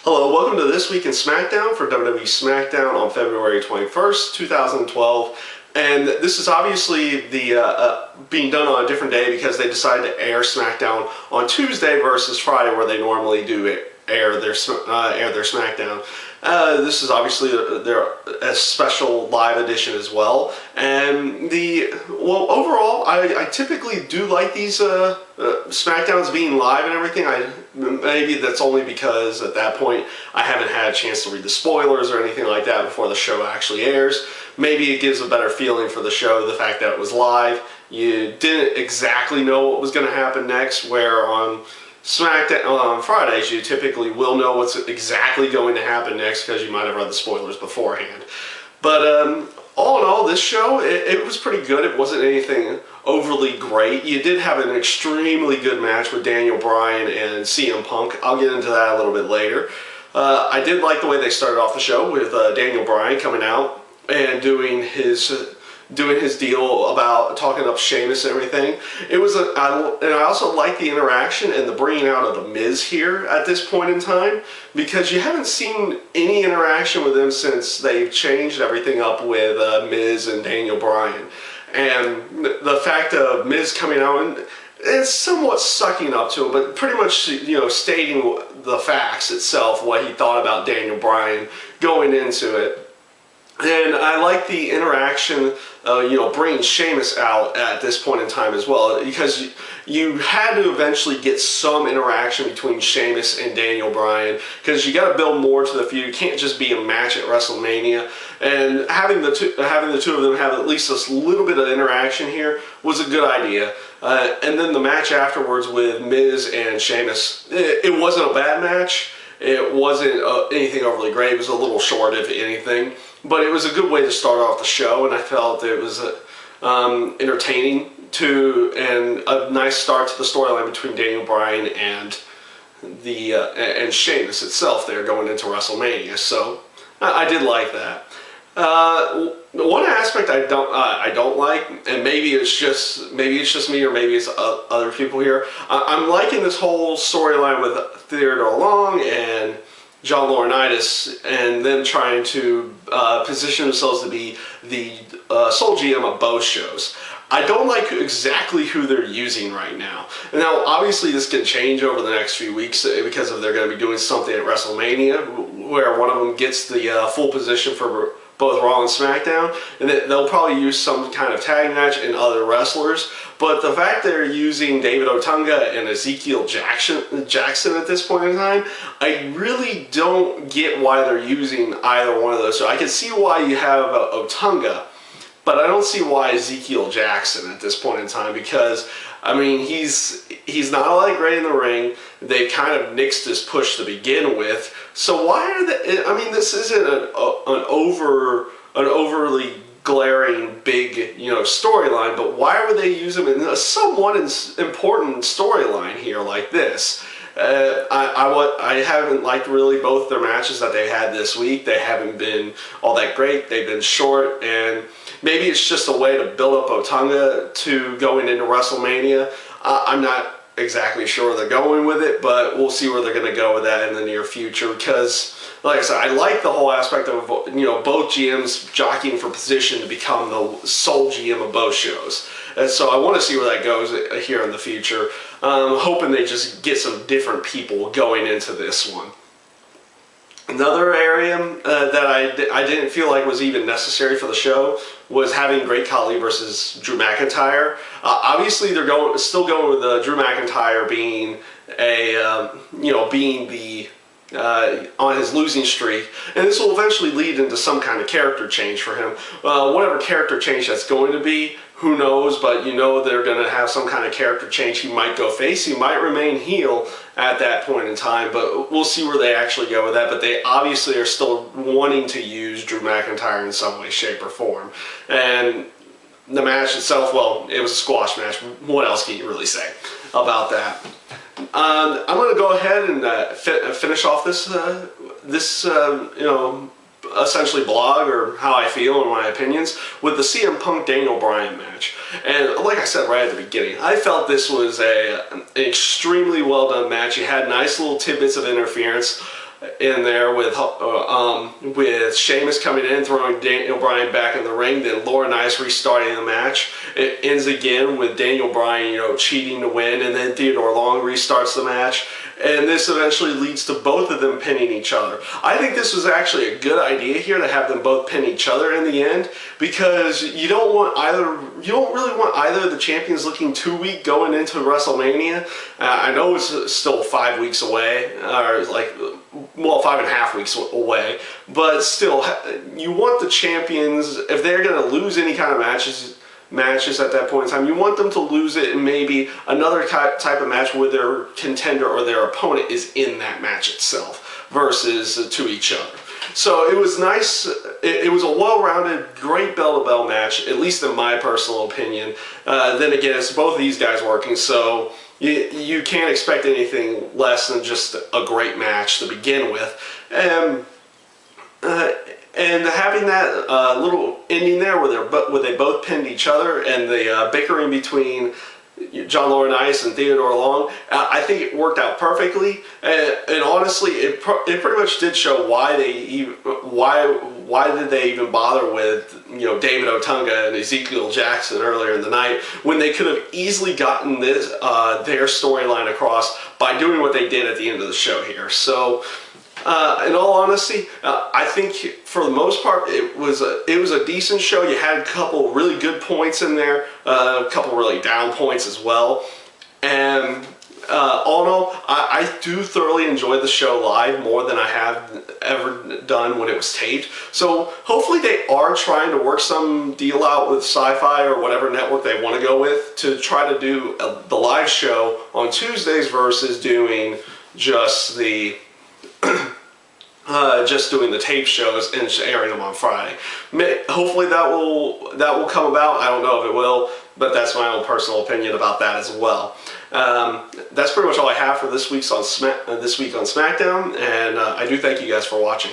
Hello, welcome to This Week in Smackdown for WWE Smackdown on February 21st, 2012. And this is obviously being done on a different day because they decided to air Smackdown on Tuesday versus Friday, where they normally do air their Smackdown. This is obviously a special live edition as well. And overall, I typically do like these Smackdowns being live and everything. Maybe that's only because at that point I haven't had a chance to read the spoilers or anything like that before the show actually airs. Maybe it gives a better feeling for the show, the fact that it was live. You didn't exactly know what was going to happen next, where on Smackdown on Fridays you typically will know what's exactly going to happen next because you might have read the spoilers beforehand. But all in all, this show, it was pretty good. It wasn't anything overly great. You did have an extremely good match with Daniel Bryan and CM Punk. I'll get into that a little bit later. I did like the way they started off the show with Daniel Bryan coming out and doing his deal about talking up Sheamus and everything. It was and I also like the interaction and the bringing out of the Miz here at this point in time, because you haven't seen any interaction with them since they've changed everything up with Miz and Daniel Bryan. And the fact of Miz coming out and it's somewhat sucking up to him, but pretty much, you know, stating the facts itself, what he thought about Daniel Bryan going into it. And I like the interaction, bringing Sheamus out at this point in time as well, because you had to eventually get some interaction between Sheamus and Daniel Bryan, because you got to build more to the feud. It can't just be a match at WrestleMania. And having the two of them have at least a little bit of interaction here was a good idea. And then the match afterwards with Miz and Sheamus, it wasn't a bad match. It wasn't anything overly great. It was a little short, if anything. But it was a good way to start off the show, and I felt it was entertaining and a nice start to the storyline between Daniel Bryan and and Sheamus itself there going into WrestleMania. So I did like that. One aspect I don't like, and maybe it's just me or maybe it's other people here. I'm liking this whole storyline with Theodore Long and John Laurinaitis and them trying to position themselves to be the sole GM of both shows. I don't like exactly who they're using right now. And now, obviously, this can change over the next few weeks because they're going to be doing something at WrestleMania where one of them gets the full position for both Raw and SmackDown, and they'll probably use some kind of tag match and other wrestlers. But the fact they're using David Otunga and Ezekiel Jackson at this point in time, I really don't get why they're using either one of those. So I can see why you have Otunga, but I don't see why Ezekiel Jackson at this point in time, because I mean he's not all that great in the ring. They kind of nixed his push to begin with. So why are they? I mean, this isn't an overly glaring big storyline, but why would they use him in a somewhat important storyline here like this? I haven't liked really both their matches that they had this week. They haven't been all that great. They've been short, and maybe it's just a way to build up Otunga to going into WrestleMania. I'm not exactly sure they're going with it, but we'll see where they're going to go with that in the near future, because like I said, I like the whole aspect of both GMs jockeying for position to become the sole GM of both shows. And so I want to see where that goes here in the future. Hoping they just get some different people going into this one. Another area that I didn't feel like was even necessary for the show was having Great Khali versus Drew McIntyre. Obviously, they're still going with Drew McIntyre being on his losing streak, and this will eventually lead into some kind of character change for him. Whatever character change that's going to be, who knows, but they're going to have some kind of character change. He might go face, he might remain heel at that point in time, but we'll see where they actually go with that. But they obviously are still wanting to use Drew McIntyre in some way, shape, or form. And the match itself, well, it was a squash match. What else can you really say about that? I'm going to go ahead and finish off this essentially blog, or how I feel and my opinions, with the CM Punk Daniel Bryan match. And like I said right at the beginning, I felt this was an extremely well done match. You had nice little tidbits of interference. in there with Sheamus coming in, throwing Daniel Bryan back in the ring, then Laurinaitis restarting the match. It ends again with Daniel Bryan, cheating to win, and then Theodore Long restarts the match. And this eventually leads to both of them pinning each other. I think this was actually a good idea here to have them both pin each other in the end, because you don't really want either of the champions looking too weak going into WrestleMania. I know it's still 5 weeks away, or 5.5 weeks away, but still, you want the champions, if they're going to lose any kind of matches at that point in time, you want them to lose it in maybe another type of match where their contender or their opponent is in that match itself versus to each other. So it was nice. It was a well-rounded, great bell-to-bell match, at least in my personal opinion. Then again, it's both of these guys working, so you can't expect anything less than just a great match to begin with. And having that little ending there where they both pinned each other, and the bickering between John Laurinaitis and Theodore Long, I think it worked out perfectly. And honestly, it pretty much did show why did they even bother with David Otunga and Ezekiel Jackson earlier in the night, when they could have easily gotten this their storyline across by doing what they did at the end of the show here. So. In all honesty, I think for the most part it was a decent show. You had a couple really good points in there, a couple really down points as well, and all in all, I do thoroughly enjoy the show live more than I have ever done when it was taped. So hopefully they are trying to work some deal out with Sci-Fi or whatever network they want to go with to try to do the live show on Tuesdays versus doing just the doing the tape shows and airing them on Friday. Hopefully that will come about. I don't know if it will, but that's my own personal opinion about that as well. That's pretty much all I have for this week on SmackDown, and I do thank you guys for watching.